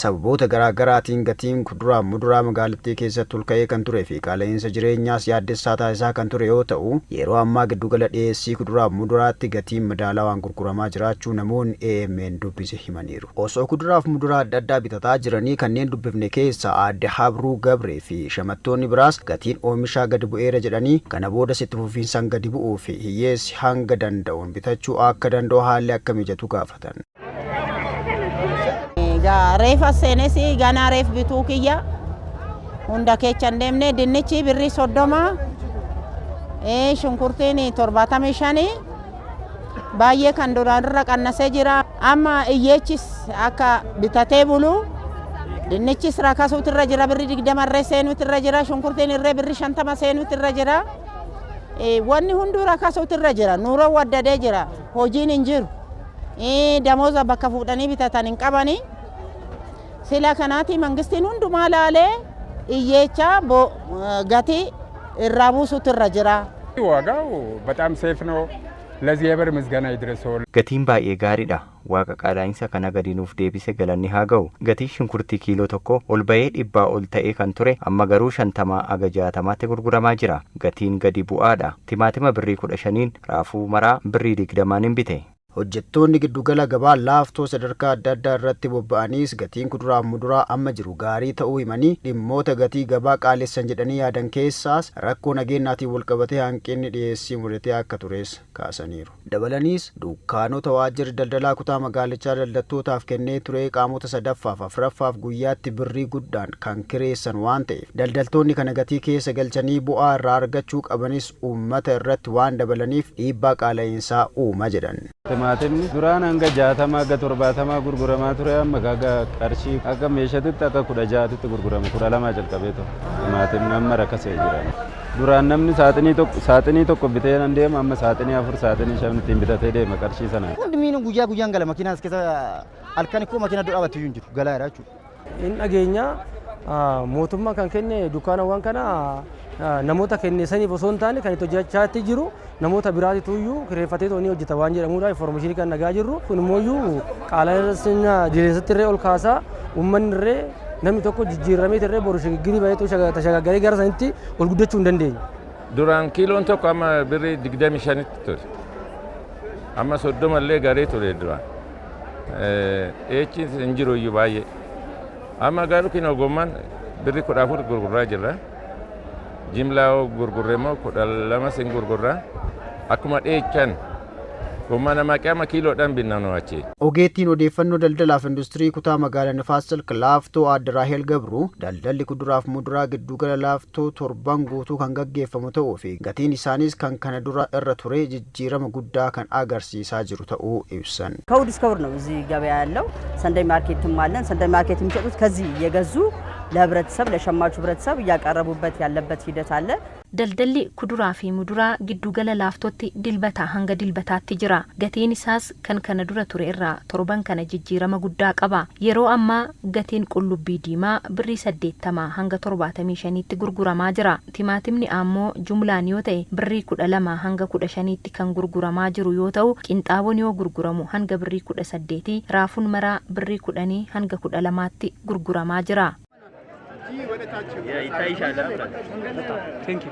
sababoota garaagaraatiin gatiin kuduraa muduraa magaalattii keessatti ol ka'ee kan turee fi qaala'insa jireenyaas yaaddessaa taasisaa kan ture yoo ta'u, yeroo ammaa giddugala dhiyeessii kuduraa muduraatti gatiin madaalawaan gurguramaa jiraachuu namoonni AMN dubbise himaniiru. Osoo kuduraaf muduraa adda addaa bitataa jiranii kanneen dubbifne keessa Aadde Habruu Gabree fi shamattoonni biraas gatiin oomishaa gadi bu'eera jedhanii kana booda itti fufiinsaan gadi bu'uu fi hiyyeessi hanga danda'uun bitachuu akka danda'u haalli akka mijatu gaafatan. Reefa seenesi ganaa reef bituu kiyya hunda keechan deemne dinnichi birrii 30 shunkurtiin 75 baay'ee kan duraan irra qannasee jira. Amma iyyeechis akka bitatee bulu dinnichis rakasuutu irra jira, birrii 20 irra seenuutu irra jira, shunkurtiin irra birrii 50 seenuutu irra jira. Wanni hunduu rakasuutu irra jira, nuura waddadee jira, hojiin hin jiru. Damooza bakka fuudhanii bitatan hin qabani. Sila kanaati mangistiin hundumaa laalee iyyeecha gatii irraa buusuutu irra jira. ዋጋው በጣም ሴፍ ነው። ለዚህ የብር ምስጋና ይድረሰው። gatiin baay'ee gaariidha. Waaqa qaalaa'insa kana gadi nuuf deebise galanni haa ga'u. Gatii shunkurtii kiiloo tokko ol ba'ee 100 ol ta'ee kan ture amma garuu 50 aga 60tti gurguramaa jira. Gatiin gadi bu'aadha. Timaatima birrii 15, raafuu maraa birrii 20 hin bite. Hojjettoonni giddugala gabaa laaftoo sadarkaa adda addaa irratti bobba'aniis gatiin kuduraaf muduraa amma jiru gaarii ta'uu himanii dhimmoota gatii gabaa qaalessan jedhanii yaadan keessaas rakkoo nageenyaatiin walqabatee hanqinni dhiyeessii mudatee akka tures kaasaniiru. Dabalaniis dukkaanota waajjirri daldalaa kutaa magaalichaa daldaltootaaf kennee ture qaamota sadaffaaf afuraffaaf guyyaatti birrii guddaan kan kireessan waan ta'eef daldaltoonni kana gatii keessa galchanii bu'aa irraa argachuu qabanis uummata irratti waan dabalaniif dhiibbaa qaala'insaa uuma jedhan. Timaatimni duraan hanga 60 aga 70 gurguramaa ture amma qarshii akka meeshatitti akka 16tti gurgurama 12 jalqabee ture. Timaatimni amma rakkasee jira. Duraan namni saaxinii tokko bitee nan deema amma saaxinii 4 saaxinii 5 ittiin bitatee deema qarshii sana. Hundumtuu guyyaa guyyaan gala makiinaas keessa halkan ikkoo makiina dhaabattu hin jiru galaa jira jechuudha. In dhageenya mootummaa kan kenne dukkaanawwan kana namoota kenneesaniif osoo hin taane kan itti hojjechaatti jiru namoota biraatitu iyyuu kireeffatee toonii hojjeta waan jedhamudha. Informeeshinii kan nagaa jirru kun immoo iyyuu qaala'insa jireessatti irree ol kaasaa uummanni irree namni tokko jijjiiramee irree boru shiggirii baay'eetu shagaggaree gara sanitti ol guddachuu hin dandeenye. Duraan kiiloon tokko amma birrii 25tti ture. Amma 30 illee garee ture duraan. Eechi hin jiru iyyuu baay'ee. Amma garuu kinoo gommaan birrii 14 gurguraa jirra. Jimlaa gurgurree moo 12 sin gurgurraa. Akkuma dheechan gommaa namaa qiyama kiiloodhaan binnanuu achi. Ogeettiin odeeffannoo daldalaaf industirii kutaa magaalaa Nifaas Silk laaftoo Aadde Raahel Gabruu daldalli kuduraaf muduraa giddugala laaftoo torban guutuu kan gaggeeffamu ta'uu fi gatiin isaaniis kan kana dura irra ture jijjiirama guddaa kan agarsiisaa jiru ta'uu ibsan. ከውድ እስከ ውድ ነው እዚህ ገበያ ያለው። ሰንደይ ማርኬትም አለን። ሰንደይ ማርኬት የሚሸጡት ከዚህ የገዙ ለህብረተሰብ ለሸማቹ ህብረተሰብ እያቀረቡበት ያለበት ሂደት አለ። daldalli kuduraa fi muduraa giddugala laaftootti dilbataa hanga dilbataatti jira. Gatiin isaas kan kana dura ture irraa torban kana jijjiirama guddaa qaba. Yeroo ammaa gatiin qullubbii diimaa birrii 80 hanga 75tti gurguramaa jira. Timaatimni ammoo jumlaan yoo ta'e birrii 12 hanga 15tti kan gurguramaa jiru yoo ta'u qinxaaboon yoo gurguramu hanga birrii 18, raafuun maraa birrii 10 hanga 12tti gurguramaa jira. Yeah, Thank you.